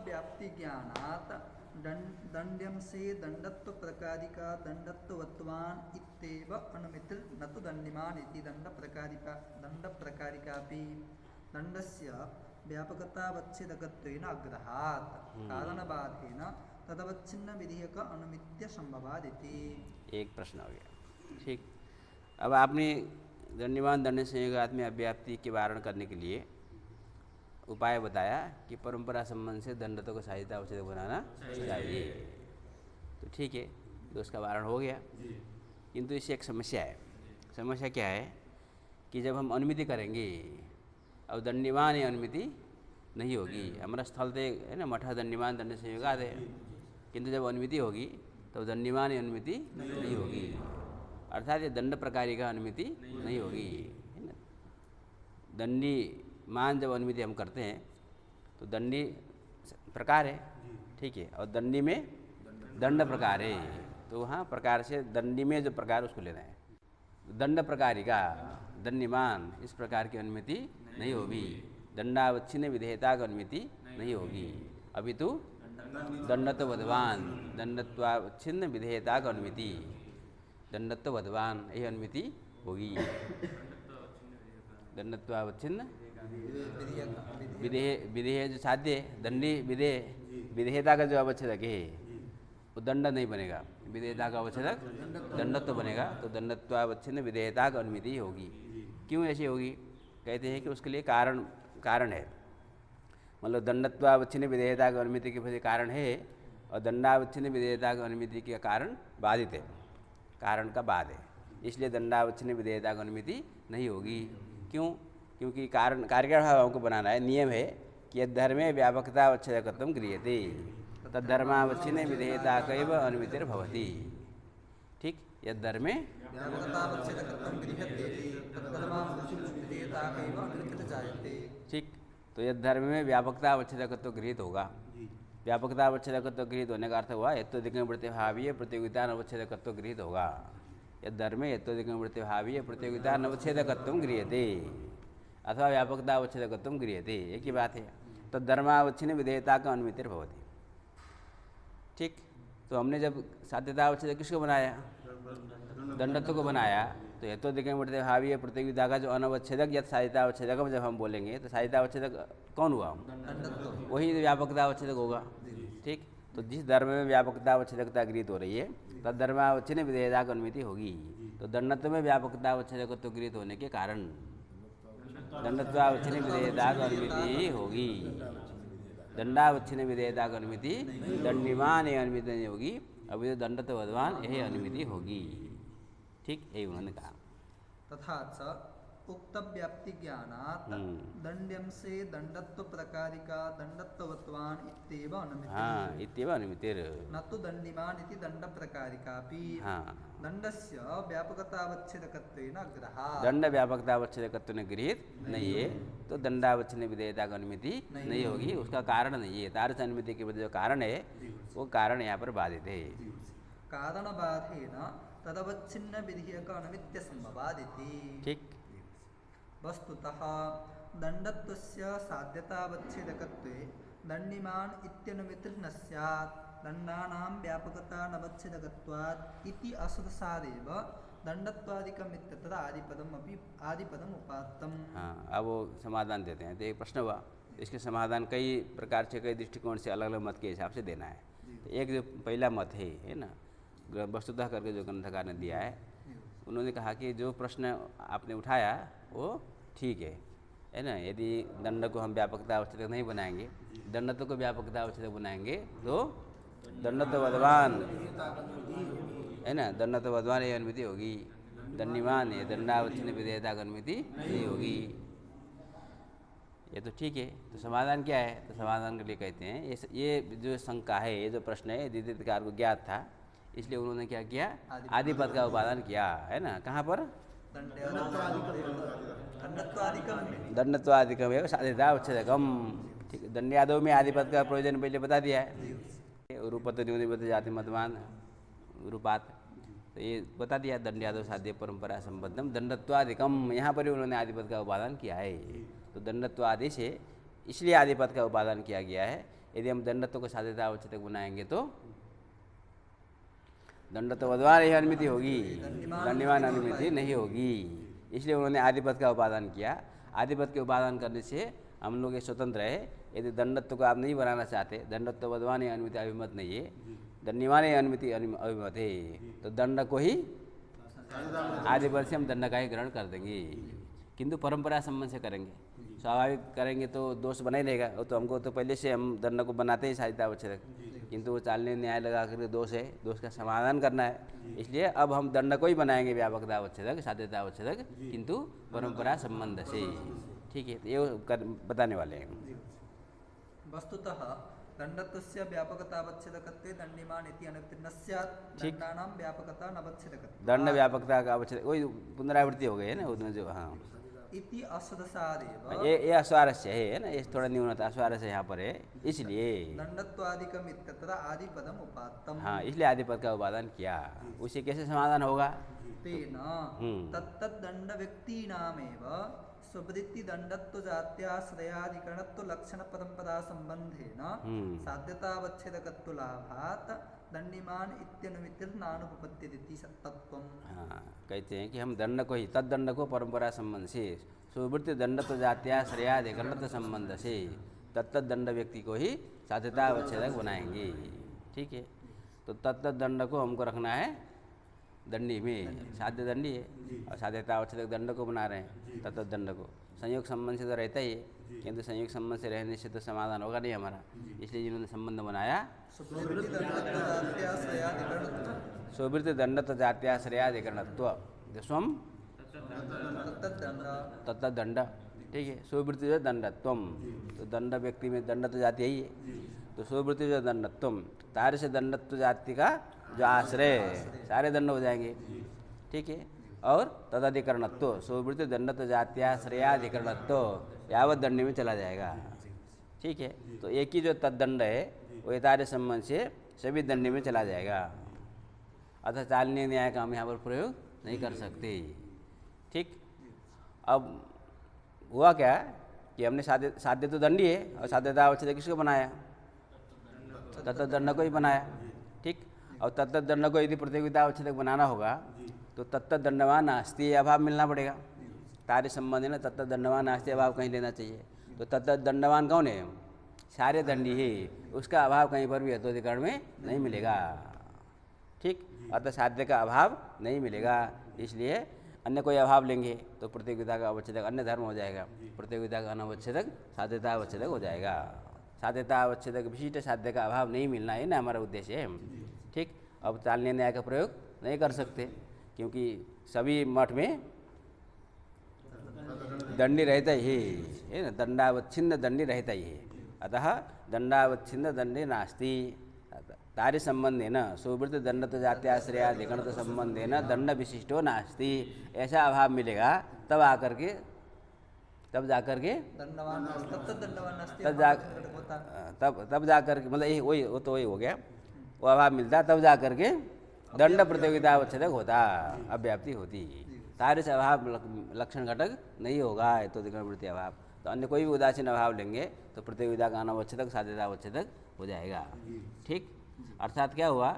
व्याप्ति ज्ञानात् दंड्यम से दंडत्व प्रकारिका दंडत्वत्वान इत्येव अनुमितिर् न तु दंडिमान इति दंड प्रकारिकापि दंडस्य व्यापकतावच्छेदकत्वेन अग्रहात् कारणबाधेन तदवच्छिन्न विधेयक अनुमित्य संभवादिति। एक प्रश्न हो गया। ठीक, अब आपने दंडिमान दंड संयोगात में अव्याप्ति के वारण करने के लिए उपाय बताया कि परंपरा संबंध से दंडत्व को साधिता अवच्छेद बनाना चाहिए। तो ठीक है, तो उसका वारण हो गया। किंतु इससे एक समस्या है। समस्या क्या है कि जब हम अनुमिति करेंगे, अब दंडिमान अनुमिति नहीं होगी। हमारा स्थल तो है ना, मठ दंडिमान दंड संयोगात है, किंतु जब अनुमिति होगी तो दंडिमान अनुमिति नहीं होगी, अर्थात ये दंड प्रकारी का अनुमिति नहीं होगी, है ना। दंडी मान जब अनुमिति हम करते हैं तो दंडी प्रकार है, ठीक है, और दंडी में दंड प्रकार है, तो वहाँ प्रकार से दंडी में जो प्रकार उसको लेना है। दंड प्रकारिका दंडिमान इस प्रकार की अनुमिति नहीं होगी, दंडावच्छिन्न विधेयता की अनुमिति नहीं होगी। अभी तो दंडत्ववद्वान दंडत्वावच्छिन्न विधेयता की अनुमिति, दंडत्ववद्वान यही अनुमिति होगी। दंडत्वावच्छिन्न विधेय जो साध्य है, दंडी विधेय विधेयता का जो अवच्छेदक है वो दंड नहीं बनेगा, विधेयता का अवच्छेदक दंडत्व बनेगा। तो दंडत्वावच्छिन्न विधेयता की अनुमिति होगी। क्यों ऐसी होगी? कहते हैं कि उसके लिए कारण है। मतलब दंडत्वावच्छिन्न विधेयता की अनुमिति के पीछे कारण है, और दंडावच्छिन्न विधेयता की अनुमिति के कारण बाधित है, कारण का बाद है, इसलिए दंडावच्छिन्न विधेयता की अनुमिति नहीं होगी। क्यों? क्योंकि कार्यभाव को बनाना है। नियम है कि यद्धर्मे व्यापकतावच्छेदकत्वं क्रियते तद्धर्मावच्छिन्न विधेयता कैव अनुमितिर्भवति। ठीक, यद्धर्मे ठीक, तो यद्धर्म में व्यापकतावच्छेदकत्व गृहीत होगा। व्यापकतावच्छेदकत्व गृहीत होने का अर्थ हुआ यत्त्वधिकं प्रतिभावीय प्रतियोगिता अवच्छेदकत्व गृहीत होगा। यद्धर्मे यत्त्वधिकं प्रतिभावीय प्रतियोगिता अवच्छेदकत्वं गृह्यते अथवा व्यापकतावच्छेदकत्वं गृह्यते, एक ही बात है। तो धर्मावच्छिन्न विधेयता का अनुमितिर्भवति। ठीक, तो हमने जब साध्यतावच्छेद किसको बनाया? दंडत्व को बनाया। तो यत्त्वधिकं प्रतिभावीय प्रतियोगिता का जो अनवच्छेदक यत् साध्यतावच्छेदक जब हम बोलेंगे तो साध्यतावच्छेदक कौन हुआ? वही व्यापकतावच्छेदक होगा। ठीक, तो जिस धर्म में व्यापकतावच्छेदकता गृहीत हो रही है तद धर्मावच्छिन्न विधेयता की अनुमिति होगी। तो दंडत्व में व्यापकतावच्छेदकत्व गृहीत होने के कारण दंडत्वावच्छिन्न विधेयता की अनुमिति होगी। दंडावच्छिन्न विधेयता की अनुमिति दंडिमान ये अनुमिति नहीं होगी, अभी तो दंडत्ववद्वान यही अनुमिति होगी। ठीक, यही उन्होंने कहा। तथा च उक्त व्याप्ति ज्ञानात् दंड्यम से दंडत्व प्रकारिका दंडत्ववत्वान इत्येव अनुमिति। हाँ, इत्येव अनुमितिर् न तो दंडिमान इति दंड प्रकारिकापि। हाँ, दंडस्य व्यापकतावच्छेदकत्वेन अग्रहात्। दंड व्यापकतावच्छेदकत्व ने गृहीत नहीं है तो दंडावच्छिन्न विधेयता की अनुमिति नहीं होगी। उसका कारण नहीं है, तारस अनुमिति के जो कारण है वो कारण यहाँ पर बाधित है। कारण बाधेन तदवच्छिन्न विधेयक अनुमित्य संभवादिति। ठीक, वस्तुतः दंडत्वस्य साध्यतावच्छेदकत्वे दंडिमान इत्यनुमितिर् न स्यात्, दंडानां व्यापकता नवच्छेदकत्वात् इति असदसादेव दंडत्वादिकम् इत्यत्र आदिपदम् उपात्तम्। हाँ, अब वो समाधान देते हैं। तो एक प्रश्न हुआ, इसके समाधान कई प्रकार से कई दृष्टिकोण से अलग अलग मत के हिसाब से देना है। तो एक जो पहला मत है ना, वस्तुतः करके जो ग्रंथकार ने दिया है, उन्होंने कहा कि जो प्रश्न आपने उठाया वो ठीक है ना। यदि दंड को हम व्यापकता अवच्छेदक नहीं बनाएंगे, दंडत्व को व्यापकता अवच्छेदक बनाएंगे तो दंडत्ववद्वान है ना, दंडत्ववद्वान ये अनुमिति होगी। दंडिमान है दंडावच्छिन्न विधेयता की अनुमिति नहीं होगी। ये तो ठीक है। तो समाधान क्या है? तो समाधान के लिए कहते हैं ये जो शंका है, ये जो प्रश्न है द्वितीयकार को ज्ञात था, इसलिए उन्होंने क्या किया? आदिपद का उपादान किया, है ना। कहाँ पर? दंडत्वादिकम एवं साध्यतावच्छेदकम। ठीक है, दंड्यादो में आदिपद का प्रयोजन पहले बता दिया है। रूपत न्यूनपत जाति मतमान रूपात, तो ये बता दिया। दंड्यादो साध्य परंपरा संबद्धम दंडत्वादिकम, यहाँ पर भी उन्होंने आदिपद का उपादान किया है। तो दंडत्वादि से इसलिए आदिपद का उपादान किया गया है यदि हम दंडत्व को साध्यता अवच्छेदक बनाएंगे तो दंडत्व वधवान ही अनुमिति होगी, दंडीमान अनुमिति नहीं होगी। इसलिए उन्होंने आदिपद का उपादान किया। आदिपद के उपादान करने से हम लोग ये स्वतंत्र है। यदि दंडत्व को आप नहीं बनाना चाहते, दंडत्व वधवान ही अनुमिति अभिमत नहीं है, दंडीमान ही अनुमिति अभिमत है, तो दंड को ही आदिपद से हम दंड का ही ग्रहण कर देंगे, किंतु परंपरा संबंध से करेंगे। स्वाभाविक करेंगे तो दोष बना ही रहेगा। वो तो हमको तो पहले से हम दंड को बनाते ही साध्यता अवच्छेदक, किंतु वो चालने न्याय लगा करके दोष है, दोष का समाधान करना है। इसलिए अब हम दंड को ही बनाएंगे व्यापकता अवच्छेदक, साध्यता अवच्छेदक, किंतु परंपरा संबंध से। ठीक है, तो ये बताने वाले हैं। वस्तुतः दंडत्वस्य व्यापकतावच्छेदकत्वे दंडीमान इति अनुमिति न स्यात्, दंडानां व्यापकता नवच्छेदकत्वम्। दंड व्यापकता का अवच्छेदक वही पुनरावृत्ति हो गई है ना उसमें जो। हाँ, इति असदसादेव ये अस्वारस्य है ना, ये थोड़ा न्यूनता अस्वारस्य यहाँ पर है, इसलिए दंडत्वादिकम इत्यत्र आदिपदम उपात्तम। हाँ, इसलिए आदिपद का उपादान किया। उसे कैसे समाधान होगा? तेन तत्तद्दंड व्यक्तीनामेव स्ववृत्ति दंडत्व जात्याश्रयाधिकरणत्व लक्षण परंपरा संबंधेन साध्यतावच्छेदकत्व लाभात् दंडीमान इत्यनुमितिर्नानुपपत्तिरिति तत्त्वम्। हाँ, कहते हैं कि हम दंड को ही तद्दंड को परंपरा संबंध से, सुवृत्ति दंडत्व जात्याश्रयाधिकरणत्व संबंध से तत्त दंड व्यक्ति को ही साध्यतावच्छेदक बनाएंगे। ठीक है, तो तत्त दंड को हमको रखना है दंडी में, साध्य दंडी है, और साध्यता अवच्छेदक दंड को बना रहे हैं तत्त दंड को। संयोग संबंध से तो रहता ही है, किंतु संयोग संबंध से रहने से तो समाधान होगा नहीं हमारा। इसलिए जिन्होंने संबंध बनाया सुवृत्ति दंडत्व जात्याश्रयाधिकरणत्व स्वम तत्त दंड। ठीक है, सुवृत्ति जो दंडत्वम, तो दंड व्यक्ति में दंड तो जाति ही है, तो सुवृत्ति जो दंडत्वम, तार से दंडत्व जाति का जो आश्रय, सारे दंड हो जाएंगे। ठीक है, और तदधिकरणत्व, सुवृत्ति दंडत्व जात्याश्रयाधिकरणत्व यावत दंडी में चला जाएगा। ठीक है, तो एक ही जो तददंड है वो एतार्य संबंध से सभी दंडी में चला जाएगा। अतः चालनीय न्याय का हम यहाँ पर प्रयोग नहीं कर सकते। ठीक, अब हुआ क्या कि हमने साध्य तो दंडी है, और साध्यता अवच्छेदक किसको बनाया? तत्त दंड को ही बनाया। ठीक, और तत्त दंड को यदि प्रतियोगिता अवच्छेदक बनाना होगा तो तत्त दंडवान नास्ति अभाव मिलना पड़ेगा। कार्य संबंध है ना, तत्त दंडवान नास्ति अभाव कहीं लेना चाहिए। तो तत्त दंडवान कौन है? सारे दंडी है, उसका अभाव कहीं पर भी हेतुधिकरण में नहीं मिलेगा। ठीक, अतः साध्य का अभाव नहीं मिलेगा। इसलिए अन्य कोई अभाव लेंगे तो प्रतियोगिता का अवच्छेदक अन्य धर्म हो जाएगा, प्रतियोगिता का अनवच्छेदक साध्यता अवच्छेदक हो जाएगा। साध्यता अवच्छेदक विशिष्ट साध्य का अभाव नहीं मिलना है ना हमारा उद्देश्य है। ठीक, अब चालनीय न्याय का प्रयोग नहीं कर सकते, क्योंकि सभी मठ में दंडी रहता ही है ना, दंडावच्छिन्न दंडी रहता ही है। अतः दंडावच्छिन्न दंडी नास्ति, कार्य संबंधे न सुवृत्ति दंडत्व जात्याश्रयाधिकरणत्व संबंधे न दंड विशिष्टो नास्ति, ऐसा अभाव मिलेगा तब आकर के तब जाकर के तब जाकर के मतलब वही वो तो वही हो गया, वो अभाव मिलता तब जाकर के दंड प्रतियोगिता अवच्छेदक होता, अव्याप्ति होती। कार्य से अभाव लक्षण घटक नहीं होगा तो वृत्ति अभाव, तो अन्य कोई भी उदासीन अभाव लेंगे तो प्रतियोगिता का अनवच्छेदक साध्यता अवच्छेदक हो जाएगा। ठीक, अर्थात क्या हुआ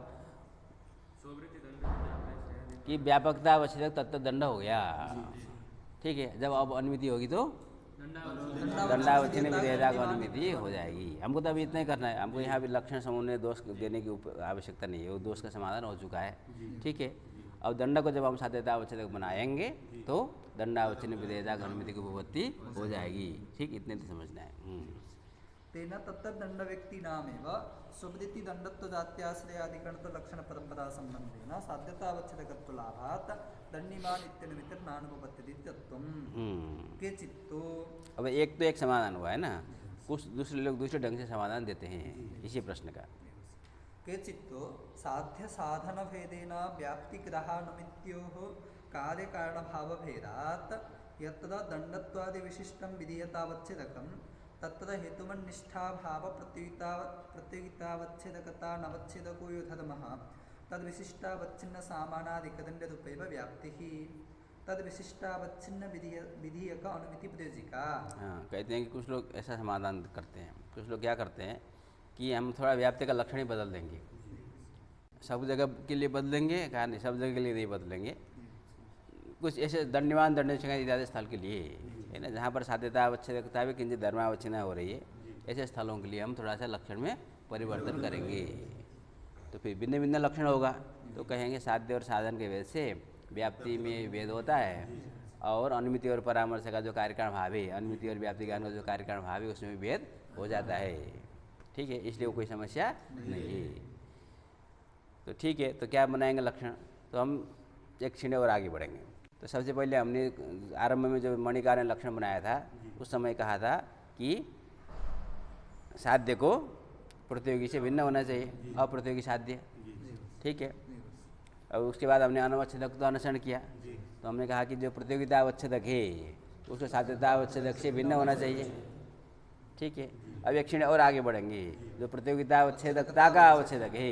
कि व्यापकता अवच्छेदक तत्त दंड हो गया। ठीक है, जब अब अनुमिति होगी तो दंडावच्छिन्न विधेयता की अनुमिति हो जाएगी। हमको तो अभी इतना ही करना है, हमको यहाँ भी लक्षण समूह में दोष देने की आवश्यकता नहीं है, वो दोष का समाधान हो चुका है। ठीक है, अब दंड को जब हम साध्यता अवच्छेदक बनाएंगे तो दंडावच्छिन्न विधेयता की अनुमिति की उपपत्ति हो जाएगी। ठीक, इतने तो समझना है। तेन तत्त दंड व्यक्ति नामेव सुवृत्ति दंडत्व जात्याश्रयाधिकरणत्व लक्षण परंपरा संबंधेन साध्यतावच्छेदकत्व लाभात् दंडीमान इत्यनुमितिर्नानुपपत्तिरिति तत्त्वम्। केचित्तो, अब एक तो एक समाधान हुआ है ना, कुछ दूसरे लोग दूसरे ढंग से समाधान देते हैं इसी प्रश्न का। केचित्तो साध्य साधन भेदेन व्याप्ति ग्रहानुमित्योः कार्य कारण भाव भेदात् यत्र दंडत्वादि विशिष्टं विधीयतावच्छेदकं तत्र हेतुमन्निष्ठा भाव प्रतियोगितावच्छेदकता नवच्छेदको यो धर्मः तद्विशिष्टावच्छिन्न सामानाधिकदंडरूपैव व्याप्तिः तद्विशिष्टावच्छिन्न विधीयक अनुमिति प्रयोजिका। हाँ, कहते हैं कि कुछ लोग ऐसा समाधान करते हैं, कुछ लोग क्या करते हैं कि हम थोड़ा व्याप्ति का लक्षण ही बदल देंगे, सब जगह के लिए बदलेंगे, कहा नहीं सब जगह के लिए नहीं बदलेंगे, कुछ ऐसे दंडवान दंड इत्यादि स्थल के लिए है ना, जहाँ पर साध्यता अवच्छेदकता भी किंचित धर्मावच्छिन्ना हो रही है, ऐसे स्थलों के लिए हम थोड़ा सा लक्षण में परिवर्तन करेंगे। तो फिर भिन्न भिन्न लक्षण होगा, तो कहेंगे साध्य और साधन के भेद से व्याप्ति में भेद होता है, और अनुमिति और परामर्श का जो कार्यकारण भाव है, अनुमिति और व्याप्ति ज्ञान का जो कार्यकारण भाव है, उसमें भी भेद हो जाता है। ठीक है, इसलिए वो कोई समस्या नहीं है। तो ठीक है, तो क्या बनाएंगे लक्षण, तो हम एक क्षण और आगे बढ़ेंगे। तो सबसे पहले हमने आरंभ में जो मणिकार ने लक्षण बनाया था, उस समय कहा था कि साध्य को प्रतियोगी से भिन्न होना चाहिए, अप्रतियोगी साध्य। ठीक है, और उसके बाद हमने अनवच्छेदक का अनुसरण किया, तो हमने कहा कि जो प्रतियोगिता अवच्छेदक है उसको साध्यता अवच्छेदक से भिन्न होना चाहिए। ठीक है, अब एक क्षण और आगे बढ़ेंगे, जो प्रतियोगिता अवच्छेदकता का अवच्छेदक है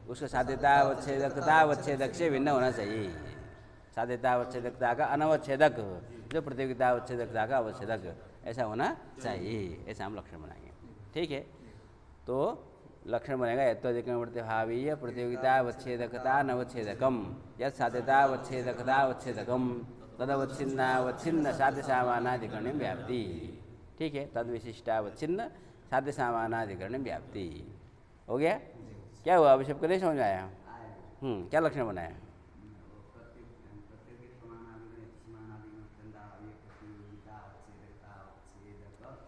उसको साध्यता अवच्छेदकता अवच्छेदक से भिन्न होना चाहिए। साध्यता अवच्छेदकता का अनवच्छेदक, जो प्रतियोगिता अवच्छेदकता का अवच्छेदक, ऐसा होना चाहिए, ऐसा हम लक्षण बनाएंगे। ठीक है, तो लक्षण बनेगा यत्वधिकरण प्रतिभावीय प्रतियोगिता अवच्छेदकता नवच्छेदकम यद साध्यता अवच्छेदकता अवच्छेदकम तदवच्छिन्नावच्छिन्न साध्य सामानाधिकरण व्याप्ति। ठीक है, तद विशिष्टावच्छिन्न साध्य सामानाधिकरण व्याप्ति हो गया। क्या हुआ, अभी सबको नहीं समझ में आया? क्या लक्षण बनाया?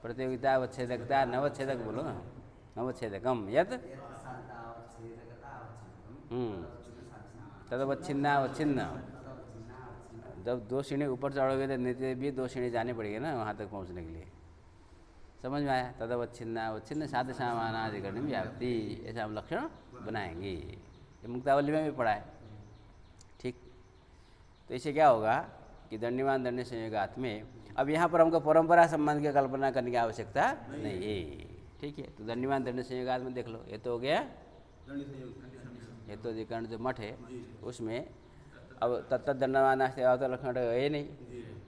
प्रतियोगिता अवच्छेदकता नवच्छेदक बोलो ना, नवच्छेदकम यत तदवच्छिन्नावच्छिन्न। जब दो सीढ़ी ऊपर चढ़ोगे तो नीचे भी दो सीढ़ी जानी पड़ेगी ना वहाँ तक पहुँचने के लिए। समझ में आया? तदवच्छिन्नावच्छिन्न साध्य सामानाधिकरण व्याप्ति, ऐसा हम लक्षण बनाएंगे। ये मुक्तावली में भी पढ़ा है। ठीक, तो इससे क्या होगा कि दंडीमान दंड संयोगात में अब यहाँ पर हमको परंपरा संबंध की कल्पना करने की आवश्यकता नहीं है। ठीक है, तो दंडीमान दंड संयोगात में देख लो, ये तो हो गया ये तो अधिकरण जो मठ है उसमें अब तत्त दंडमान तो लक्षण है नहीं,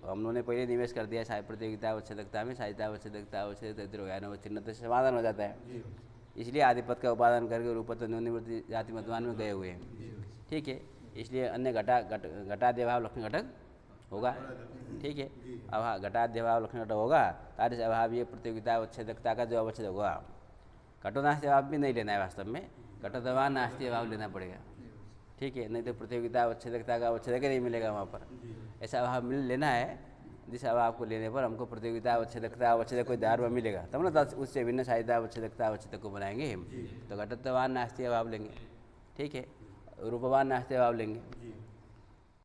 हम लोगों ने पहले निवेश कर दिया प्रतियोगिता अवच्छेदकता में, साध्यता अवच्छेदकता अवच्छेदकचिन्ह तो समाधान हो जाता है। इसलिए आदिपद का उपादान करके रूपत्व न्यूनवृत्ति जाति मतवान में गए हुए हैं। ठीक है, इसलिए अन्य घटाद्यभाव लक्षण घटक होगा। ठीक है, अब घटाद्यभाव लक्षण घटक होगा, तार्य से अभाव ये प्रतियोगिता अवच्छेदकता का जो अवच्छेद होगा। घटोनास्ति अभाव भी नहीं लेना है, वास्तव में घटोत्वान नास्ति अभाव लेना पड़ेगा। ठीक है, नहीं तो प्रतियोगिता अवच्छेदकता का अवच्छेदक नहीं मिलेगा वहाँ पर, ऐसा अभाव मिल लेना है जिस अभाव को लेने पर हमको प्रतियोगिता अवच्छेदकता अवच्छेदक कोई धार में मिलेगा, तब ना उससे भिन्न साध्यता अवच्छेदकता अवच्छेदक को बनाएंगे। तो घटोत्वान नास्ति अभाव लेंगे। ठीक है, रूपवान नास्ति अभाव लेंगे,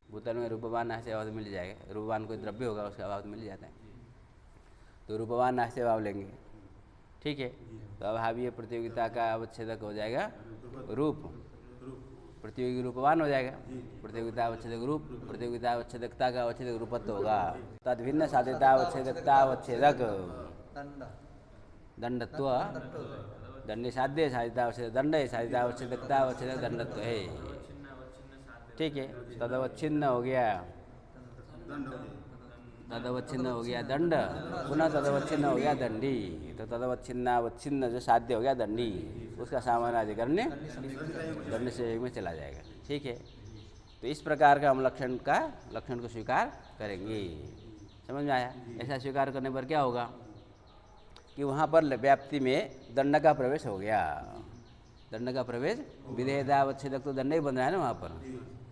भूतल में रूपवान नास्ति अभाव मिल जाएगा, रूपवान कोई द्रव्य होगा उसका अभाव तो मिल जाता है, तो रूपवान नास्ति अभाव लेंगे। ठीक है, तो अभावीय प्रतियोगिता का अवच्छेदक हो जाएगा रूप, प्रतियोगी रूपवान हो जाएगा, प्रतियोगिता अवच्छेदक रूप, प्रतियोगिता अवच्छेदकता का अवच्छेदक रूपत्व होगा। तद भिन्न साध्यता अवच्छेदकता अवच्छेदक दंडत्व, दंड साध्य साध्यता अवच्छेदक दंड है, साध्यता अवच्छेदकता अवच्छेदक दंडत्व है। ठीक है, तदवच्छिन्न हो गया, तदवच्छिन्न हो गया दंड, पुनः तदवच्छिन्न हो गया दंडी। तो तदवच्छिन्नावच्छिन्न जो साध्य हो गया दंडी, उसका सामानाधिकरण दंड से में चला जाएगा। ठीक है, तो इस प्रकार का हम लक्षण को स्वीकार करेंगे। समझ में आया? ऐसा स्वीकार करने पर क्या होगा कि वहाँ पर व्याप्ति में दंड का प्रवेश हो गया। दंड का प्रवेश, विधेयता अवच्छेदक तो दंड ही बन रहा है ना वहाँ पर,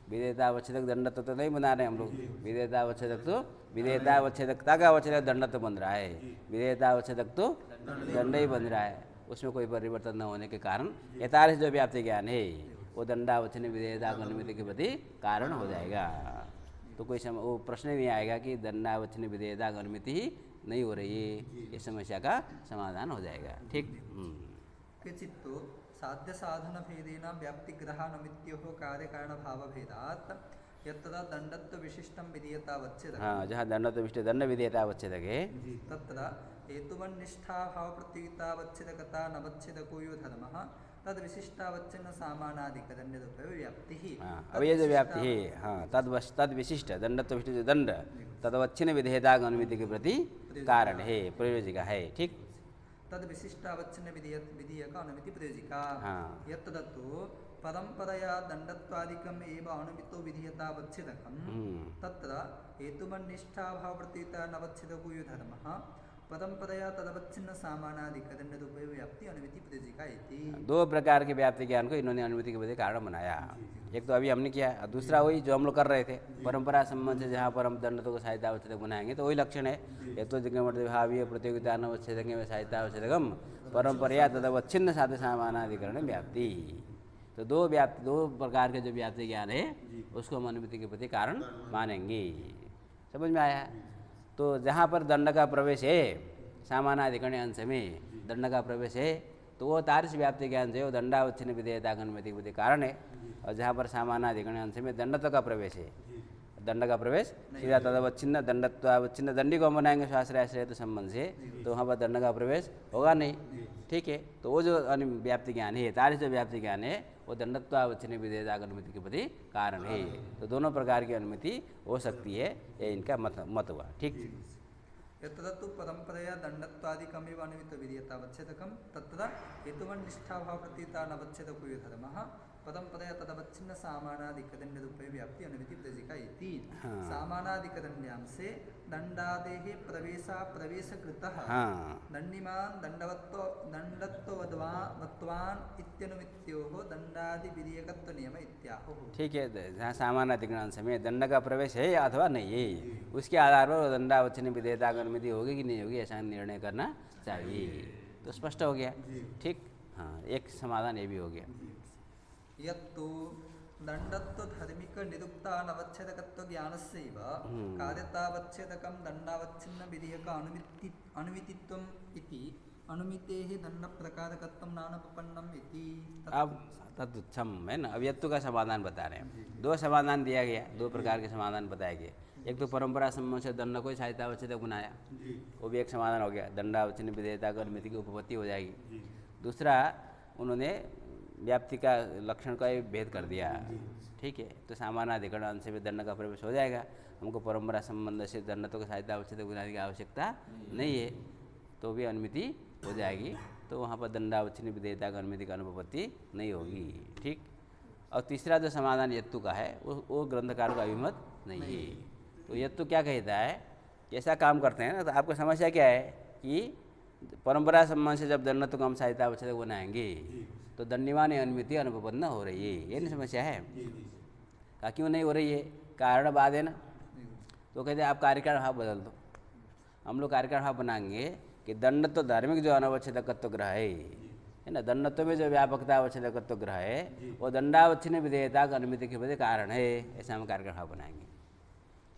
विधेयता अवच्छेदक दंड तो नहीं बना रहे हम लोग। विधेयता अवच्छेदक तो विधेयता अवच्छेदकता का अवच्छेदक दंड तो बन रहा है, विधेयता अवच्छेदक तो दंड ही बन रहा है, उसमें कोई परिवर्तन न होने के कारण यथार्थ जो व्याप्ति ज्ञान है वो दंडावच्छिन्न विधेयता अनुमिति के प्रति कारण हो जाएगा। तो कोई वो प्रश्न नहीं आएगा कि दंडावच्छिन्न विधेयता अनुमिति ही नहीं हो रही है, इस समस्या का समाधान हो जाएगा। ठीक, केचित्तो साध्य साधन भेदेन व्याप्तिग्रहानुमित्योः कार्यकारणभावभेदात् यत्तदा दंडत्व विशिष्टं विधेयतावच्छेदकम्। हाँ, जहाँ दंडत्व विशिष्ट दंड विधेयतावच्छेदक है तत्र हेतुवन्निष्ठाभाव प्रतियोगितावच्छेदकता नवच्छेदको यो धर्मः तद विशिष्टावच्छिन्न सामानाधिकदंडत्व व्याप्तिः। अब ये जो व्याप्ति है, हाँ, तद विशिष्ट दंडत्व विशिष्ट दंड तदवच्छिन्न विधेयता अनुमिति के प्रति कारण है, प्रयोजिका है। ठीक, तद विशिष्टावच्छिन्न विधेयक अनुमिति प्रयोजिका हाँ। यत्तदतो परंपरया दंडत्वादिकम एव अनुमितो विधीयतावच्छेदकम तत्र हेतुमन्निष्ठाभाववर्तिता नवच्छेदको यो धर्मः परंपरया तदवच्छिन्न सामानाधिक दंडरूपे व्याप्ति अनुमिति प्रयोजिका इति। दो प्रकार के व्याप्ति ज्ञान को इन्होंने अनुमिति के बदले कारण बनाया। एक तो अभी हमने किया, दूसरा वही जो हम लोग कर रहे थे परंपरा संबंध से, जहाँ पर हम दंडतों को सहायता अवच्छेदक बनाएंगे तो वही लक्षण है। एक तो भावी प्रतियोगिता नवच्छेदक में सहायता अवच्छेदकम परंपरया तदवच्छिन्न साध्य सामानाधिकरण व्याप्ति। तो दो प्रकार के जो व्याप्ति ज्ञान है उसको हम अनुमिति के प्रति कारण मानेंगे। समझ में आया? तो जहाँ पर दंड का प्रवेश है सामानाधिकरण अंश में दंड का प्रवेश है तो वो तारस व्याप्ति ज्ञान से वो दंडावच्छिन्न विधेयता अनुमिति के प्रति कारण है। और जहाँ पर सामानाधिकरण अंश में दंडत्व का प्रवेश है, दंड का प्रवेश सीधा तदवच्छिन्न दंडत्वावच्छिन्न दंडी को हम बनाएंगे स्वाश्रय तो संबंध से, तो वहाँ पर दंड का प्रवेश होगा नहीं। ठीक है, तो वो जो व्याप्ति ज्ञान है तारस जो व्याप्ति ज्ञान है वो दंडत्वावच्छिन्न विधेयता अनुमिति के प्रति कारण है। तो दोनों प्रकार की अनुमिति हो सकती है, ये इनका मत हुआ। ठीक, यत्तदतु परंपरया दंडत्वादिकमेव अनुमितो विधीयतावच्छेदकम तत्र हेतुमन्निष्ठाभाववर्तिता नवच्छेदको यो धर्मः परंपरया तदवच्छिन्न सामानाधिकदंडरूपे व्याप्ति अनुमिति प्रयोजिका इति। सामानाधिकदंड्यांशे दंडादेः प्रवेशकृतः दंडिमान् दंडत्ववद्वान् इत्यनुमित्योः दंडादि विधेयकत्व नियम इत्याहुः। ठीक है, जहाँ सामानाधिकरण अंश में दंड का प्रवेश है अथवा नहीं है उसके आधार पर दंडावच्छिन्न विधेयता अनुमिति होगी कि नहीं होगी ऐसा निर्णय करना चाहिए। तो स्पष्ट हो गया। ठीक, हाँ, एक समाधान ये भी हो गया। यत्तु दंडत्व धर्मिक निरुक्तानवच्छेदकत्व ज्ञानस्यैव कार्यतावच्छेदकं दंडावच्छिन्न विधेयक अनुमितित्वम् इति अनुमितेः दंडप्रकारकत्वं नानुपपन्नम् इति। अब तत्तुच्छम है ना। अब यत्तु का समाधान बता रहे हैं। दो समाधान दिया गया, दो प्रकार के समाधान बताए गए। एक तो परंपरा संबंध से दंड को सहायता अवच्छेदक बनाया, वो भी एक समाधान हो गया, दंडावच्छिन्न विधेयता की अनुमिति की उपपत्ति हो जाएगी। दूसरा उन्होंने व्याप्ति का लक्षण का भेद कर दिया। ठीक है, तो सामानाधिकरण अंश से भी दंड का प्रवेश हो जाएगा, हमको परंपरा संबंध से दंडत्व को सहायता अवच्छेदक बनाने की आवश्यकता नहीं है, तो भी अनुमिति हो जाएगी। तो वहाँ पर दंडावच्छिन्न विधेयता की अनुमिति का अनुपपत्ति नहीं होगी। ठीक, और तीसरा जो समाधान यत्तु का है वो ग्रंथकार का अभिमत नहीं है। तो यत्तु क्या कहता है कि ऐसा काम करते हैं ना, तो आपको समस्या क्या है कि परंपरा संबंध से जब दंडत्व को हम सहायता अवच्छेदक बनाएंगे तो दंडिमान अनुमिति अनुपपन्न हो रही है, ये नहीं समस्या है। कहा क्यों नहीं हो रही है? कारण बाद है ना। तो कहते हैं आप कार्यकारण भाव बदल दो। हम लोग कार्यकारण भाव बनाएंगे कि दंडत्व धार्मिक जो अनवच्छेदकत्व ग्रह है ना, दंडत्व में जो व्यापकता अवच्छेदकत्व ग्रह है वो दंडावच्छिन्न विधेयता की अनुमिति के प्रति कारण है, ऐसा हम कार्यकारण भाव बनाएंगे।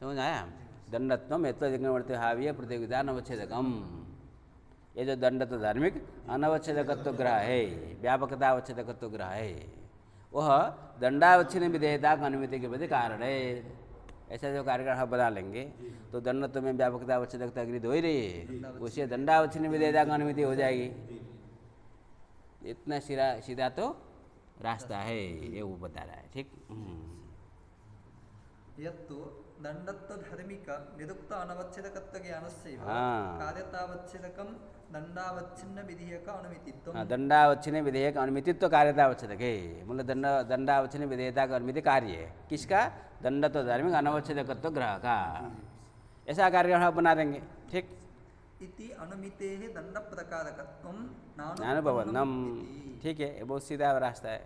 समझ आया? दंडत्व यत्वर्ति हावी प्रतियोगिता अनवच्छेदकम, ये जो दंडत्व धार्मिक अनवच्छेदकत्व ग्रह है, व्यापकता अवच्छेदकत्व ग्रह है, वह दंडावच्छिन्न विधेयता की अनुमिति के प्रति कारण है। ऐसा जो कार्यकारण हम बना लेंगे तो दंडत्व में व्यापकता अवच्छेदकता गृहीत हो ही रही है, उससे दंडावच्छिन्न विधेयता की अनुमिति हो जाएगी। इतना सीधा तो रास्ता है, ये वो बता रहा है। ठीक, यत्तु दंडत्व धर्मिक निरुक्त अनवच्छेदकत्व ज्ञानस्यैव कार्यतावच्छेदकं दंडावच्छिन्न विधेयक अनुमितित्वम्। दंडावच्छिन्न विधेयक अनुमितित्व कार्यतावच्छेदक है, मतलब दंडावच्छिन्न विधेयता का अनुमिति कार्य है। किसका? दंडत्व धार्मिक अनवच्छेदकत्व ग्रह का। ऐसा कार्यकारण बना देंगे। ठीक, इति अनुमितेः दंड प्रकारकत्वं नानुभवन्नम। ठीक है, बहुत सीधा रास्ता है।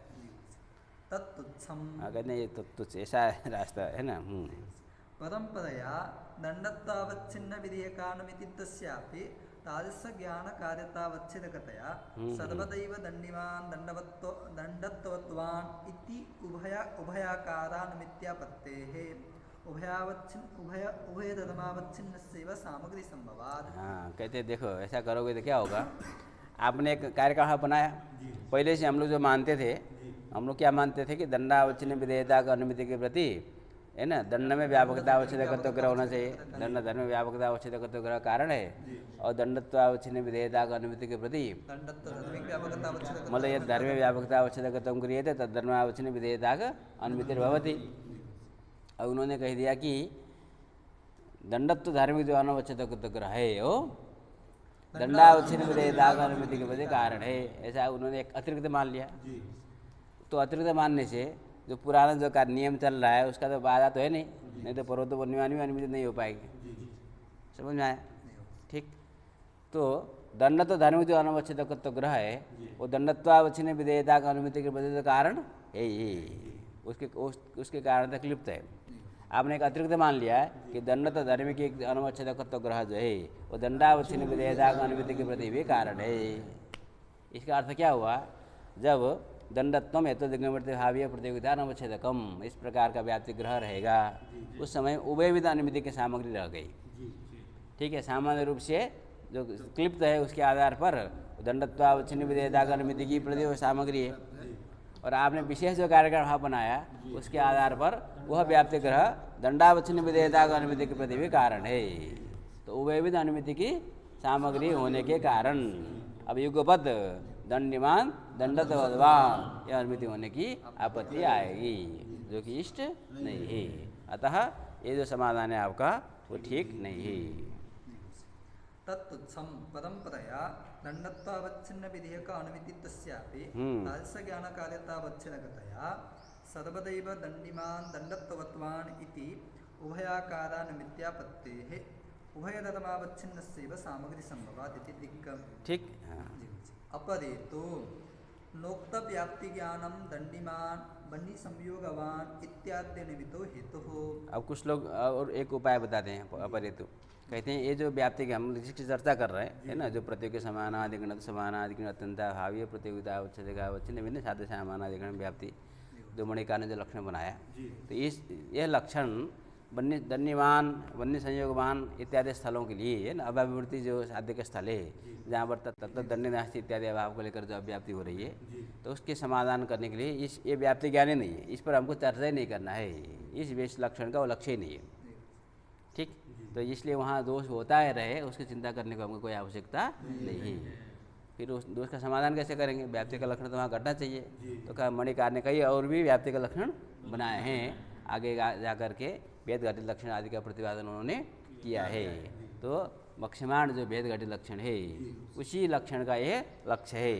तत्तुच्छम, अगर नहीं तो तुच्छ, ऐसा रास्ता है ना। परंपरया दंडत्वावच्छिन्न विधेयकानुमितित्वस्यापि तादृश ज्ञान कार्यतावच्छेदकतया सर्वदैव दंडिमान् दंडत्ववद्वान् इति उभयाकारानुमित्यापत्तेः उभयधर्मावच्छिन्नस्यैव सामग्री संभवात्। हाँ, कहते देखो ऐसा करोगे तो क्या होगा। आपने एक कार्यकारण बनाया, पहले से हम लोग जो मानते थे, हम लोग क्या मानते थे कि दंडावच्छिन्न विधेयता का अनुमिति के प्रति है ना, दंड में व्यापकता अवच्छेदकत्व ग्रह होना चाहिए, दंड धर्म में व्यापकता अवच्छेदकत्व ग्रह कारण है, और दंडत्वावच्छिन्न विधेयता का अनुमिति के प्रति मतलब ये धर्म में व्यापकता अवच्छेदकत्व क्रियते तद धर्मावच्छिन्न विधेयता का अनुमिति भवति। और उन्होंने कह दिया कि दंडत्व धार्मिक जो अनवच्छेदकत्व ग्रह है वो दंडावच्छिन्न विधेयता का अनुमिति के बदे कारण है, ऐसा उन्होंने एक अतिरिक्त मान लिया। तो अतिरिक्त मानने से जो पुराना जो का नियम चल रहा है उसका तो बाधा तो है नहीं, नहीं तो पर्वतो वन्यमान में अनुमिति नहीं हो पाएगी। समझ में आया? ठीक। तो दंड तो धर्म जो अनवच्छेदकत्व ग्रह है वो दंडत्वावच्छिन्न विधेयता का अनुमिति के बदे कारण है ये, उसके कारण तक लिप्त है। आपने एक अतिरिक्त मान लिया है कि दंड तो धर्म की एक अनवच्छेदकत्व ग्रह जो है वो दंडावच्छिन्न विधेयता का अनुमिति के प्रति भी कारण है। इसका अर्थ क्या हुआ? जब दंडत्वम हेतु दिग्निवृत्ति भावीय प्रतियोगिता अनवच्छेदकम इस प्रकार का व्याप्ति ग्रह रहेगा उस समय उभयविध अनुमिति की सामग्री रह गई। ठीक है, सामान्य रूप से जो क्लिप्त है उसके आधार पर दंडत्वावच्छिन्न विधेयता का अनुमिति की प्रति सामग्री है, और आपने विशेष जो कार्यक्रम भाव बनाया उसके आधार पर वह व्याप्ति ग्रह दंडावच्छिन्न विधेयता का अनुमिति के प्रति भी कारण है। तो उभयविध अनुमिति की सामग्री होने के कारण अब युगपद दंडमान दंडत्ववान यह अनुमिति होने की आपत्ति आएगी, जो कि इष्ट नहीं है। अतः ये जो समाधान है आपका वो ठीक नहीं है। तत्तुत्सम परंपरया दंडत्वावच्छिन्न विधेयक अनुमिति तस्यापि तादृश ज्ञान कार्यतावच्छिन्नतया सर्वदैव दंडिमान दंडत्ववत्वान इति उभयाकारानुमित्यापत्तेः उभयधर्मावच्छिन्नस्यैव सामग्री संभवात् इति दिक्कम्। ठीक। अपरे तो नोक्त व्याप्ति ज्ञानम दंडिमान बन्नी संयोगवान इत्यादि निमित्तो हेतुः। अब कुछ लोग और एक उपाय बताते हैं अपरेतु, कहते हैं ये जो व्याप्ति की हम जिसकी चर्चा कर रहे हैं है ना, जो प्रतियोगी समानाधिगण समानाधिगण अत्यंता भावी प्रतियोगिता अवच्छेदकावच्छिन्न विभिन्न साध्य समानाधिगण व्याप्ति जो मणिकार ने जो लक्षण बनाया, तो यह लक्षण वन्य दंडिमान वन्य संयोगवान इत्यादि स्थलों के लिए है ना, अभाववृत्ति जो साध्य के स्थल है जहाँ पर तत्त दंड नास्ति इत्यादि अभाव को लेकर जो अव्याप्ति हो रही है, तो उसके समाधान करने के लिए ये व्याप्ति ज्ञानी नहीं है, इस पर हमको चर्चा ही नहीं करना है, इस विशेष लक्षण का वो लक्ष्य ही नहीं है। ठीक, तो इसलिए वहाँ दोष होता है रहे उसकी चिंता करने को हमको कोई आवश्यकता नहीं है। फिर उस दोष का समाधान कैसे करेंगे? व्याप्ति का लक्षण तो वहाँ घटना चाहिए। तो कहा मणिकार ने कई और भी व्याप्ति का लक्षण बनाए हैं, आगे जा कर के भेद घटित लक्षण आदि का प्रतिपादन उन्होंने किया है। तो मक्षमाण जो भेद घटित लक्षण है उसी लक्षण का ये लक्ष्य है।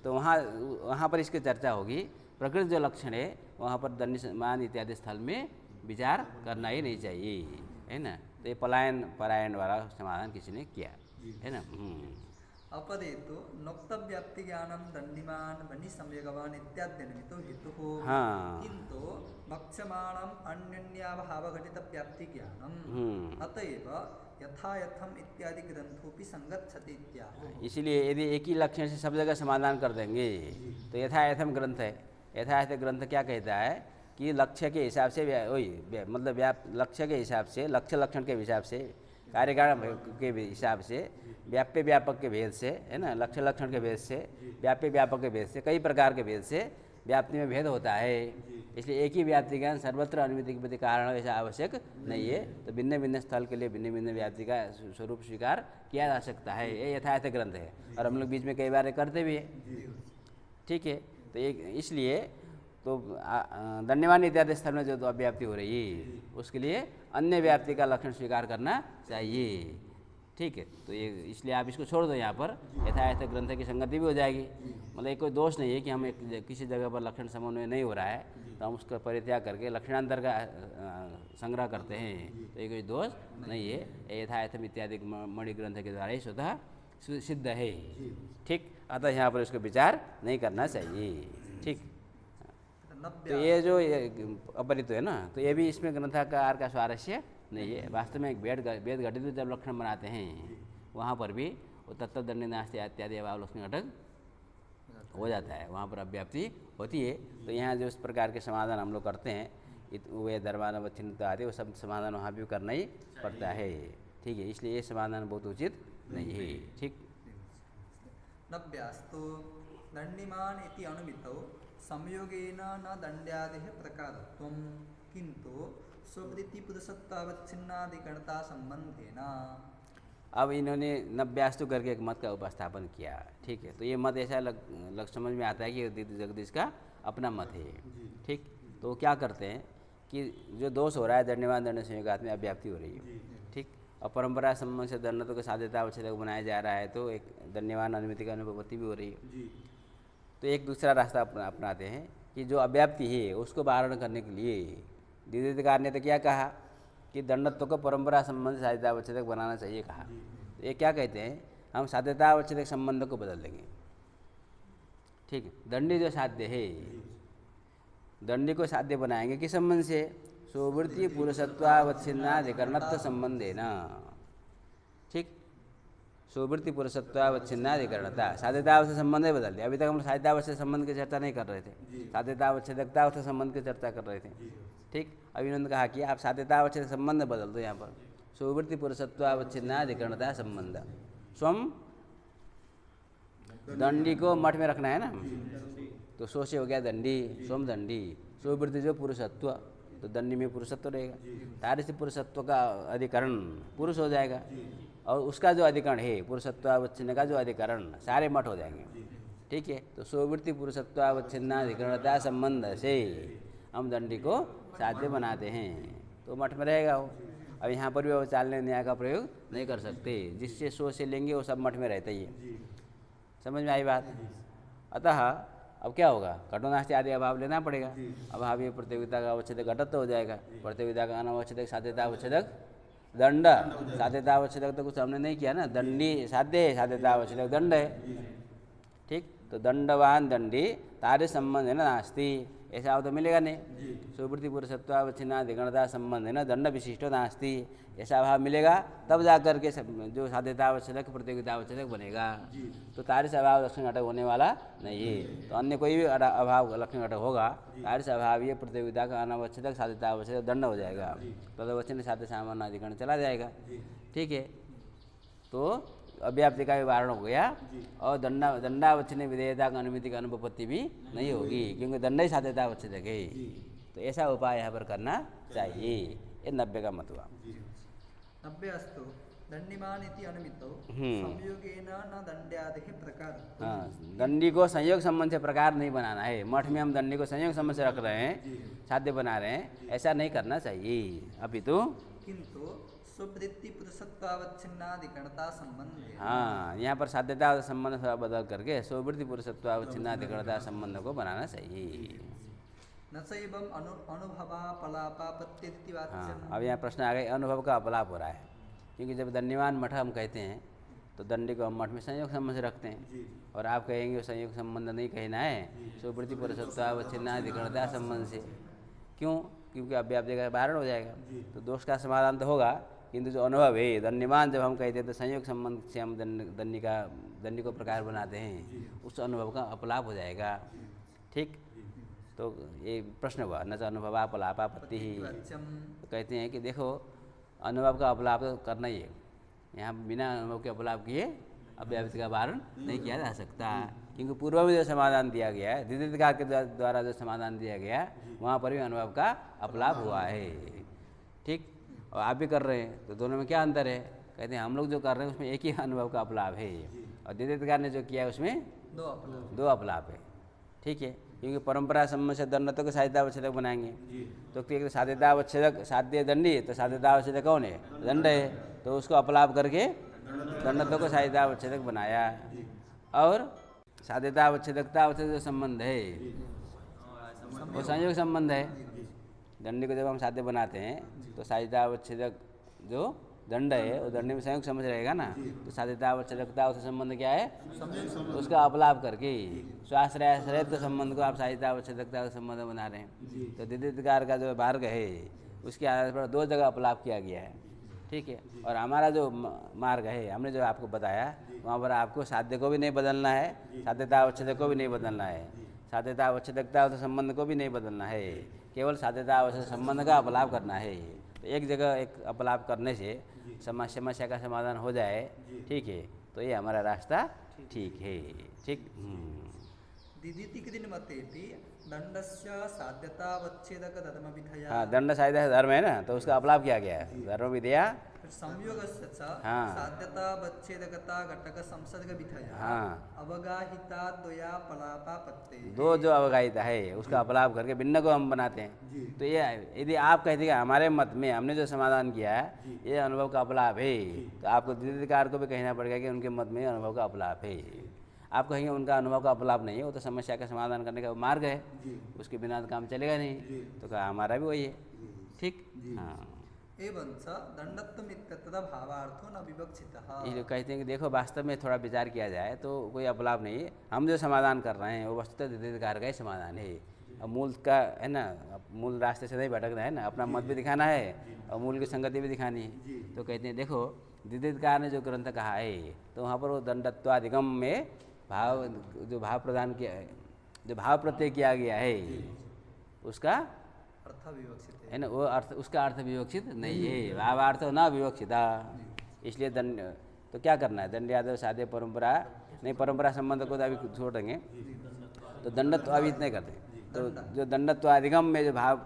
तो वहाँ पर इसकी चर्चा होगी। प्रकृति जो लक्षण है वहाँ पर दंडमान इत्यादि स्थल में विचार करना ही नहीं चाहिए, है ना। तो ये पलायन वाला समाधान किसी ने किया है ना। अपरे तो नोक्त व्याप्ति ज्ञानम दंडिमान बन्नी संयोगवान इत्यादि निमित्तो हेतुः। किन्तु वक्ष्यमाणम अन्योन्याभाव घटित व्याप्ति ज्ञानम अतएव यथायथम इत्यादि ग्रंथोपि संगच्छति इत्याह। इसलिए यदि एक ही लक्षण से सब जगह समाधान कर देंगे तो यथायथम ग्रंथ है। यथायथ ग्रंथ क्या कहता है कि लक्ष्य के हिसाब से वही मतलब लक्ष्य के हिसाब से लक्ष्य लक्षण के हिसाब से कार्यकारण के हिसाब से व्याप्य व्यापक के भेद से है ना, लक्ष्य लक्षण के भेद से व्याप्य व्यापक के भेद से कई प्रकार के भेद से व्याप्ति में भेद होता है। इसलिए एक ही व्याप्ति ज्ञान सर्वत्र अनुमिति के प्रति कारण ऐसा आवश्यक नहीं है। तो भिन्न भिन्न स्थल के लिए भिन्न भिन्न व्याप्ति का स्वरूप स्वीकार किया जा सकता है। ये यथायथ ग्रंथ है और हम लोग बीच में कई बार करते भी है। ठीक है, तो इसलिए तो दंडमान इत्यादि स्थल में जो तो अव्याप्ति हो रही है उसके लिए अन्य व्याप्ति का लक्षण स्वीकार करना चाहिए। ठीक है, तो ये इसलिए आप इसको छोड़ दो, यहाँ पर यथायथ ग्रंथ की संगति भी हो जाएगी। मतलब कोई दोष नहीं है कि हम किसी जगह पर लक्षण समन्वय नहीं हो रहा है तो हम उसका परित्याग करके लक्षणांतर का संग्रह करते हैं, तो ये कोई दोष नहीं है। यथायथम इत्यादि मणि ग्रंथ के द्वारा ही स्वतः सिद्ध है। ठीक, अतः यहाँ पर इसको विचार नहीं करना चाहिए। ठीक, तो ये जो अपरित है ना, तो ये भी इसमें ग्रंथकार का स्वारस्य नहीं है। वास्तव में एक वेद घटित जब लक्षण बनाते हैं वहाँ पर भी वो तत्व दंड नास्ति इत्यादि अभाव लक्षण घटक हो जाता है, वहाँ पर अव्याप्ति होती है। तो यहाँ जो इस प्रकार के समाधान हम लोग करते हैं वे धर्मानवच्छिन्नता आदि वो सब समाधान वहाँ भी करना ही पड़ता है। ठीक है, इसलिए ये समाधान बहुत उचित नहीं है। ठीक, नव्यास्तु दंडिमान इति अनुमितौ संयोगेन न दंड्यादेः प्रकारत्वं किन्तु स्ववृत्ति पुरुषत्वावच्छिन्नाधिकरणता संबंधेन। अब इन्होंने नव्यास्तु करके एक मत का उपस्थापन किया। ठीक है, तो ये मत ऐसा समझ में आता है कि अद्वैत जगदीश का अपना मत है। ठीक, तो क्या करते हैं कि जो दोष हो रहा है दंडमान दंड संयोगात में अव्याप्ति हो रही है। ठीक, और परंपरा संबंध से दंडत्व को साध्यता अवच्छेदक बनाया जा रहा है, तो एक दंडनीमान अनुमिति का अनुपपत्ति भी हो रही है। तो एक दूसरा रास्ता अपनाते हैं कि जो अव्याप्ति है उसको वारण करने के लिए द्वितीयकार ने तो क्या कहा कि दंडत्व को परंपरा संबंध से साध्यता अवच्छेदक बनाना चाहिए कहा। तो ये क्या कहते हैं, हम साध्यता अवच्छेदक संबंध को बदल देंगे। ठीक है, दंडी जो साध्य है, दंडी को साध्य बनाएंगे किस संबंध से, सोवृत्ति पुरुषत्वावच्छिन्नाधिकरणत्व संबंध है ना। ठीक, सोवृत्ति पुरुषत्वावच्छिन्नाधिकरणता साध्यतावस्था संबंध ही बदल दिया। अभी तक हम साध्यतावस्था संबंध की चर्चा नहीं कर रहे थे, साध्यतावच्छेदकतावस्था संबंध की चर्चा कर रहे थे। ठीक, अभी उन्होंने कहा कि आप साध्यतावच्छेदक संबंध बदल दो, यहाँ पर सोवृत्ति पुरुषत्वावच्छिन्नाधिकरणता संबंध। स्वम दंडी को मठ में रखना है ना, तो सो से हो गया दंडी, स्वम दंडी। सोवृत्ति जो पुरुषत्व, तो दंडी में पुरुषत्व रहेगा, तारे से पुरुषत्व का अधिकरण पुरुष हो जाएगा, और उसका जो अधिकरण है पुरुषत्वावच्छिन्न का जो अधिकरण सारे मठ हो जाएंगे। ठीक है, तो सोवृत्ति पुरुषत्वावच्छिन्नाधिकरणता संबंध से हम दंडी को साध्य बनाते हैं, तो मठ में रहेगा वो। अब यहाँ पर भी अवचालनीय न्याय का प्रयोग नहीं कर सकते, जिससे सो से लेंगे वो सब मठ में रहता ही है। समझ में आई बात। अतः अब क्या होगा, घटोनास्ति आदि अभाव लेना पड़ेगा। अभाव ये प्रतियोगिता का अवच्छेदक घटत्व हो जाएगा, प्रतियोगिता का अनवच्छेदक साध्यता अवच्छेदक दंड। साध्यता अवच्छेदक तो कुछ हमने नहीं किया ना, दंडी साध्य है, साध्यता अवच्छेदक दंड है। ठीक, तो दंडवान दंडी तारे संबंध है ना नास्ति, ऐसा तो मिलेगा नहीं। सुवृत्ति पुरुषत्वावच्छिन्नाधिकरणता संबंध है ना दंड विशिष्टो नास्ति, ऐसा अभाव मिलेगा तब जाकर के जो साध्यता आवश्यक प्रतियोगिता आवश्यक बनेगा। तो तारे से अभाव लक्षण घटक होने वाला नहीं है। तो अन्य कोई भी अभाव लक्षण घटक होगा, तारे से अभाव ये प्रतियोगिता का अनावश्यक साध्यता आवश्यक दंड हो जाएगा, तदवचन साध्य सामान्य अधिकरण चला जाएगा। ठीक है, तो अव्याप्ति का भी वारण हो गया, और दंडावच्छिन्न विधेयता का अनुमिति का अनुपपत्ति भी नहीं होगी, क्योंकि दंड ही साध्यता आवश्यक है। तो ऐसा उपाय यहाँ पर करना चाहिए। ये 90 का मत हुआ। 90 अस्तु दंडिमान इति अनुमितौ संयोगेन न दंड्यादिः प्रकार। हाँ, दंडी को संयोग संबंध से प्रकार नहीं बनाना है। मठ में हम दंडी को संयोग संबंध से रख रहे हैं, साध्य बना रहे हैं, ऐसा नहीं करना चाहिए। अभी तो किंतु सुवृत्ति पुरुषत्वावच्छिन्नाधिकरणता संबंध है। हाँ, यहाँ पर साध्यता संबंध थोड़ा बदल करके सुवृत्ति पुरुषत्वावच्छिन्नाधिकरणता संबंध को बनाना चाहिए। न चैवम् अनुभवापलापापत्ति वाच्यम्। हाँ, अब यहाँ प्रश्न आ गए, अनुभव का अपलाप हो रहा है, क्योंकि जब दंडीमान मठ हम कहते हैं तो दंडी को हम मठ में संयोग संबंध से रखते हैं, और आप कहेंगे संयोग संबंध नहीं कहना है, सुवृत्ति पुरुषत्वावच्छिन्नाधिकरणता संबंध से। क्यों? क्योंकि अव्याप्ति का वारण हो जाएगा, तो दोष का समाधान तो होगा, किंतु जो अनुभव है दंडीमान जब हम कहते हैं तो संयोग संबंध से हम दंडी को प्रकार बनाते हैं, उस अनुभव का अपलाप हो जाएगा। ठीक, तो ये प्रश्न हुआ न अनुभव अपलापापत्ति ही। तो कहते हैं कि देखो अनुभव का अपलाप तो करना ही है, यहाँ बिना अनुभव के अपलाप किए अव्याप्ति का वारण नहीं किया जा सकता, क्योंकि पूर्व में जो समाधान दिया गया है, द्वितीयकार के द्वारा जो समाधान दिया गया वहाँ पर भी अनुभव का अपलाप हुआ है। ठीक, और आप भी कर रहे हैं, तो दोनों में क्या अंतर है? कहते हैं हम लोग जो कर रहे हैं उसमें एक ही अनुभव का अपलाप है, और द्वितीयकार ने जो किया उसमें दो अपलाप है। ठीक है, क्योंकि परंपरा संबंध से दंडत्व को साध्यतावच्छेदक बनाएंगे, तो साध्यतावच्छेदक साध्य दंडी, तो साध्यतावच्छेदक कौन है? दंड है, तो उसको अपलाप करके दंडत्व को साध्यतावच्छेदक बनाया। और साध्यतावच्छेदकता जो संबंध है वो संयोग संबंध है। दंडी को जब हम साध्य बनाते हैं तो साध्यतावच्छेदक जो दंड है वो दंड में संयोग समझ रहेगा ना, तो साध्यतावच्छेदकता उससे संबंध क्या है? उसका अपलाप करके स्वाश्रय तो संबंध को आप साध्यतावच्छेदकता का संबंध बना रहे हैं। तो द्वितीयकार का जो मार्ग है उसके आधार पर दो जगह अपलाप किया गया है। ठीक है, और हमारा जो मार्ग है हमने जो आपको बताया वहाँ पर आपको साध्य को भी नहीं बदलना है, साध्यतावच्छेदक को भी नहीं बदलना है, साध्यतावच्छेदकता तो संबंध को भी नहीं बदलना है, केवल साध्यतावच्छेदक संबंध का अपलाप करना है। तो एक जगह एक अपलाप करने से समस्या का समाधान हो जाए। ठीक है, तो ये हमारा रास्ता ठीक है। ठीक, दिदितिकिदिनमतेपि दण्डस्य साध्यतावच्छेदकधर्मविधया हाँ, दंड साध्य धर्म है ना, तो उसका अपलाप किया गया है धर्म विधेया। संयोगस्य च हाँ। साध्यतावच्छेदकता घटकसंसर्गविधया हाँ। अवगाहिता द्वया पलापापत्ते। दो जो अवगाहिता है उसका अपलाप करके भिन्न को हम बनाते हैं। तो ये यदि आप कहते हैं हमारे मत में हमने जो समाधान किया है ये अनुभव का अपलाप है, तो आपको द्वितीयकार को भी कहना पड़ेगा कि उनके मत में अनुभव का अपलाप है। आप कहेंगे उनका अनुभव का अपलाप नहीं है, वो तो समस्या का समाधान करने का मार्ग है, उसके बिना तो काम चलेगा नहीं। तो कहा हमारा भी वही है। ठीक। हाँ, एवं च दण्डत्वमित्यत्र भावार्थो न विवक्षितः। ये लोग कहते हैं कि देखो वास्तव में थोड़ा विचार किया जाए तो कोई अपलाप नहीं है, हम जो समाधान कर रहे हैं वो वस्तुतः द्वितीयकार का ही समाधान है। अब मूल का है ना, मूल रास्ते से नहीं भटकना है ना, अपना मत भी दिखाना है और मूल की संगति भी दिखानी है। तो कहते हैं देखो द्वितीयकार ने जो ग्रंथ कहा है तो वहाँ पर वो दंडत्वाधिगम में भाव जो भाव प्रदान किया है, जो भाव प्रत्यय किया गया है उसका अर्थ विवक्षित है ना, वो अर्थ उसका अर्थ विवक्षित नहीं है, भावार्थ न विवक्षिता। इसलिए दंड तो क्या करना है, दंड यादव साध्य परंपरा नहीं, परंपरा संबंध को तो अभी छोड़ देंगे। तो दंडत्व अभी नहीं करते, तो जो दंडत्वाधिगम में जो भाव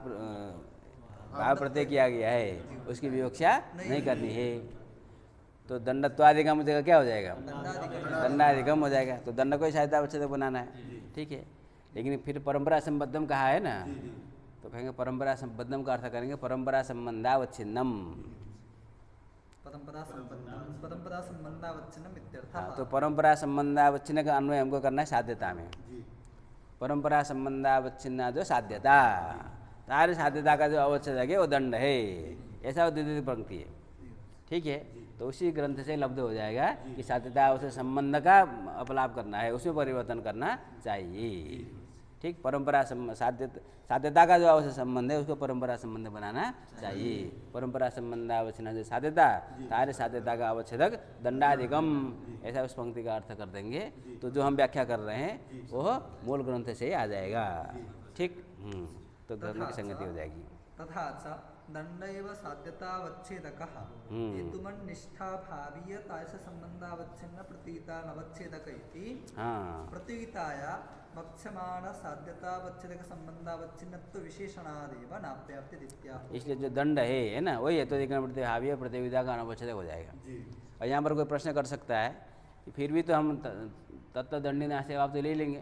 प्रत्यय किया गया है उसकी विवक्षा नहीं करनी है। तो दंडत्वाधिगम जगह क्या हो जाएगा, दंडाधिगम हो जाएगा। तो दंड को ही सहायता अवच्छेदक बनाना है। ठीक है, लेकिन फिर परंपरा संबद्धम कहा है ना, तो कहेंगे परंपरा संबद्धम का अर्थ करेंगे परंपरा संबंधावच्छिन्नम। परंपरा संबंधावच्छिन्नम इत्यर्थः। हाँ, तो परंपरा संबंधावच्छिन्न का अन्वय हमको करना है साध्यता में। परंपरा संबंधावच्छिन्न जो साध्यता, सारी साध्यता का जो अवच्छेदक है वो दंड है, ऐसा वो द्वितीय पंक्ति है। ठीक है, तो उसी ग्रंथ से लब्ध हो जाएगा कि साध्यता उसे संबंध का अपलाप करना है, उसमें परिवर्तन करना चाहिए। ठीक, परंपरा साध्यता का जो आवश्यक संबंध है उसको परंपरा संबंध बनाना चाहिए। परंपरा संबंध आवश्यक जो साध्यता, सारे साध्यता का अवच्छेदक दंडाधिगम, ऐसा उस पंक्ति का अर्थ कर देंगे। तो जो हम व्याख्या कर रहे हैं वो मूल ग्रंथ से ही आ जाएगा। ठीक। तो धर्म की संगति हो जाएगी। तथा च दंडैव साध्यतावच्छेदकः हेतुमन्निष्ठाभावीयतायस संबंधावच्छिन्न प्रतीतानवच्छेदक इति। हाँ, प्रतीताया वक्ष्यमाण साध्यतावच्छेदक संबंधावच्छिन्नत्व विशेषणादेव नाप्याप्तिदित्याह। इसलिए जो दंड है ना, वही हेतुधिकरण प्रतिभावी प्रतियोगिता का अनवच्छेदक हो जाएगा। और यहाँ पर कोई प्रश्न कर सकता है कि फिर भी तो हम तत्व दंडी नास्ति अभाव तो ले लेंगे,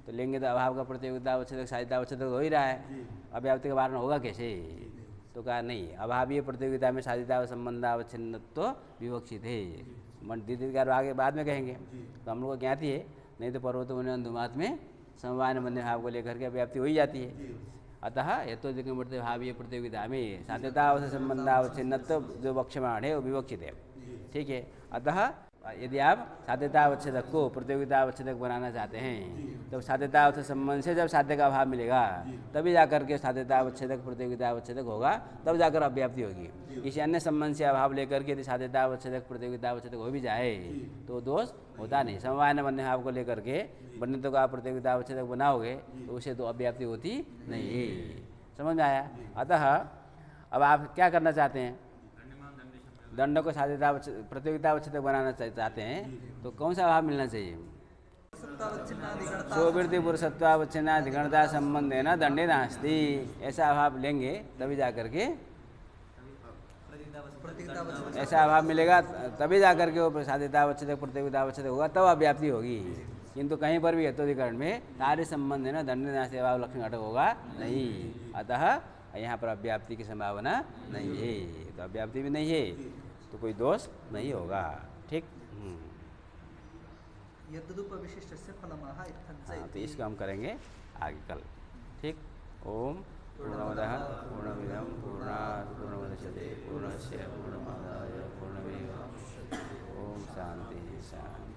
तो लेंगे तो अभाव का प्रतियोगिता अवच्छेदक साध्यता अवच्छेदक हो ही रहा है, अव्याप्ति का वारण होगा कैसे। तो कहा नहीं, अभावीय प्रतियोगिता में साध्यता संबंधावच्छिन्नत्व विवक्षित है। मन द्वितीयकार आगे बाद में कहेंगे, तो हम लोग को ज्ञाति है, नहीं तो पर्वत अनुमात में समवाय बंधन भाव को लेकर के अव्याप्ति हो ही जाती है। अतः हेतुधिकरण प्रतिभावीय प्रतियोगिता में साध्यता संबंधावच्छिन्नत्व जो वक्ष्यमाण है वो विवक्षित है। ठीक है, अतः यदि आप साध्यतावच्छेदक को प्रतियोगितावच्छेदक बनाना चाहते हैं तो साध्यतावच्छेद संबंध से जब साध्य का अभाव मिलेगा तभी जाकर के साध्यतावच्छेदक प्रतियोगितावच्छेदक होगा, तब जाकर अव्याप्ति होगी। किसी अन्य संबंध से अभाव लेकर के यदि साध्यतावच्छेदक प्रतियोगितावच्छेदक हो भी जाए तो दोष होता नहीं। समवाय न बनने भाव को लेकर के बन्यत्व का प्रतियोगितावच्छेदक बनाओगे तो उसे तो अव्याप्ति होती नहीं। समझ में आया। अतः अब आप क्या करना चाहते हैं, दंड को साध्यता प्रतियोगितावच्छेदक बनाना चाहते हैं तो कौन सा अभाव मिलना चाहिए, स्ववृत्ति पुरुषत्वावच्छिन्नाधिकरणता संबंध है ना दंडे नास्ति, ऐसा अभाव लेंगे तभी जाकर के ऐसा अभाव मिलेगा, तभी जाकर के वो साध्यतावच्छेदक प्रतियोगितावच्छेदक होगा, तब अव्याप्ति होगी। किंतु कहीं पर भी हेतुधिकरण में सारे संबंध है ना दंडे नास्ति अभाव लक्षण घटक होगा नहीं। अतः यहाँ पर अव्याप्ति की संभावना नहीं है, तो अव्याप्ति भी नहीं है तो कोई दोष नहीं होगा। ठीक। यद्रूपविशिष्टस्य फलमः इत्थञ्च। हाँ, तो इसको हम करेंगे आगे कल। ठीक। ओम पूर्णमदः पूर्णमिदं पूर्णात् पूर्णमुदच्यते पूर्णस्य पूर्णमादाय पूर्णमेवावशिष्यते। ओम शांति शांति।